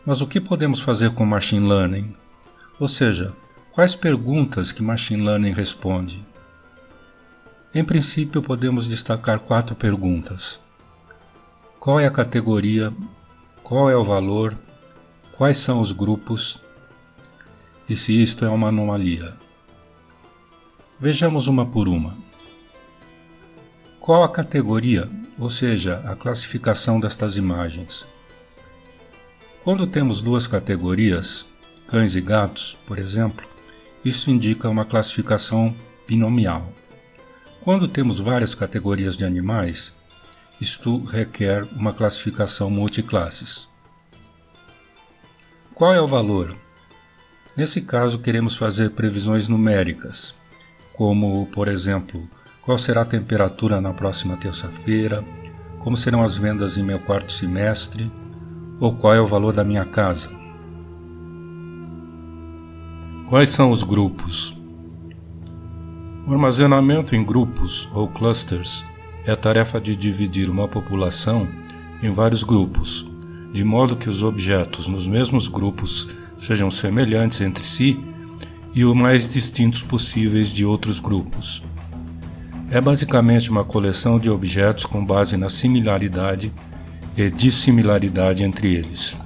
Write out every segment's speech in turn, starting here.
Mas o que podemos fazer com Machine Learning? Ou seja, quais perguntas que Machine Learning responde? Em princípio, podemos destacar 4 perguntas. Qual é a categoria? Qual é o valor? Quais são os grupos? E se isto é uma anomalia? Vejamos uma por uma. Qual a categoria, ou seja, a classificação destas imagens? Quando temos 2 categorias, cães e gatos, por exemplo, isso indica uma classificação binomial. Quando temos várias categorias de animais, isto requer uma classificação multiclasses. Qual é o valor? Nesse caso, queremos fazer previsões numéricas, como, por exemplo, qual será a temperatura na próxima terça-feira, como serão as vendas em meu quarto semestre, ou qual é o valor da minha casa. Quais são os grupos? O armazenamento em grupos ou clusters é a tarefa de dividir uma população em vários grupos, de modo que os objetos nos mesmos grupos sejam semelhantes entre si e o mais distintos possíveis de outros grupos. É basicamente uma coleção de objetos com base na similaridade e dissimilaridade entre eles.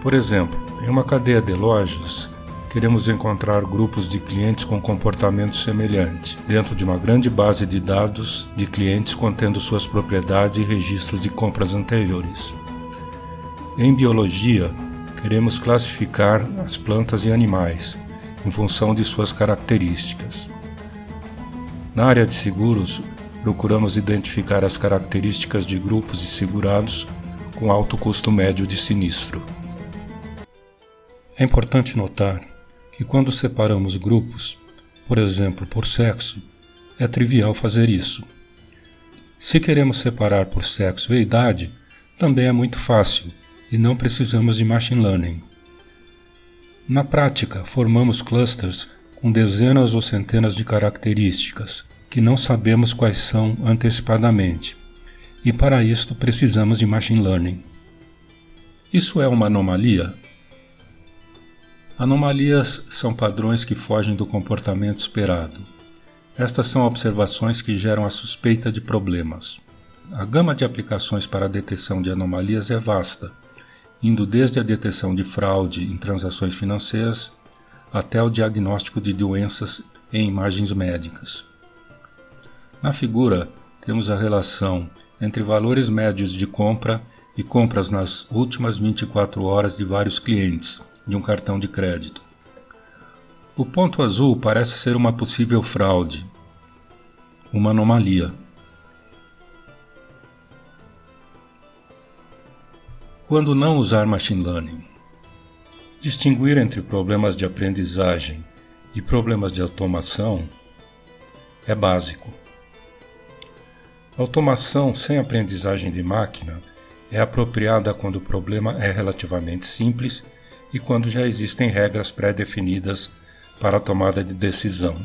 Por exemplo, em uma cadeia de lojas, queremos encontrar grupos de clientes com comportamento semelhante, dentro de uma grande base de dados de clientes contendo suas propriedades e registros de compras anteriores. Em biologia, queremos classificar as plantas e animais, em função de suas características. Na área de seguros, procuramos identificar as características de grupos de segurados com alto custo médio de sinistro. É importante notar que quando separamos grupos, por exemplo, por sexo, é trivial fazer isso. Se queremos separar por sexo e idade, também é muito fácil e não precisamos de Machine Learning. Na prática, formamos clusters com dezenas ou centenas de características que não sabemos quais são antecipadamente, e para isto precisamos de Machine Learning. Isso é uma anomalia? Anomalias são padrões que fogem do comportamento esperado. Estas são observações que geram a suspeita de problemas. A gama de aplicações para a detecção de anomalias é vasta, indo desde a detecção de fraude em transações financeiras até o diagnóstico de doenças em imagens médicas. Na figura, temos a relação entre valores médios de compra e compras nas últimas 24 horas de vários clientes de um cartão de crédito. O ponto azul parece ser uma possível fraude, uma anomalia. Quando não usar Machine Learning? Distinguir entre problemas de aprendizagem e problemas de automação é básico. Automação sem aprendizagem de máquina é apropriada quando o problema é relativamente simples e quando já existem regras pré-definidas para a tomada de decisão.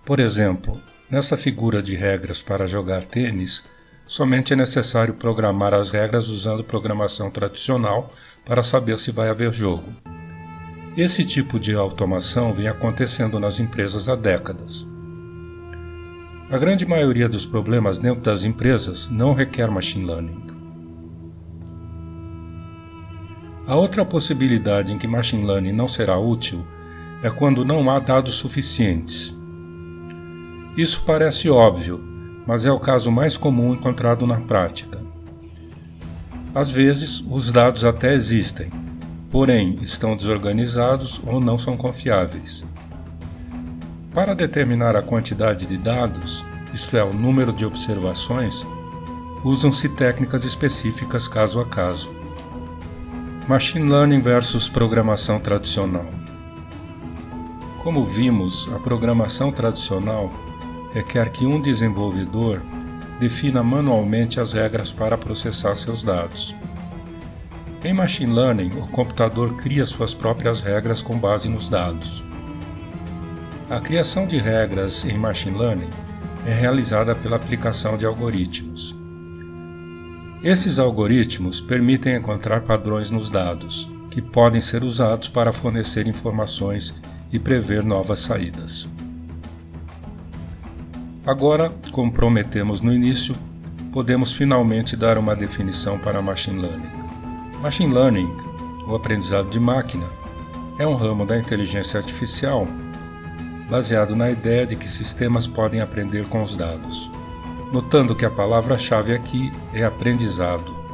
Por exemplo, nessa figura de regras para jogar tênis, somente é necessário programar as regras usando programação tradicional para saber se vai haver jogo. Esse tipo de automação vem acontecendo nas empresas há décadas. A grande maioria dos problemas dentro das empresas não requer Machine Learning. A outra possibilidade em que Machine Learning não será útil é quando não há dados suficientes. Isso parece óbvio, mas é o caso mais comum encontrado na prática. Às vezes, os dados até existem, porém estão desorganizados ou não são confiáveis. Para determinar a quantidade de dados, isto é, o número de observações, usam-se técnicas específicas caso a caso. Machine Learning versus programação tradicional. Como vimos, a programação tradicional requer que um desenvolvedor defina manualmente as regras para processar seus dados. Em Machine Learning, o computador cria suas próprias regras com base nos dados. A criação de regras em Machine Learning é realizada pela aplicação de algoritmos. Esses algoritmos permitem encontrar padrões nos dados, que podem ser usados para fornecer informações e prever novas saídas. Agora, como prometemos no início, podemos finalmente dar uma definição para Machine Learning. Machine Learning, o aprendizado de máquina, é um ramo da inteligência artificial baseado na ideia de que sistemas podem aprender com os dados. Notando que a palavra-chave aqui é aprendizado.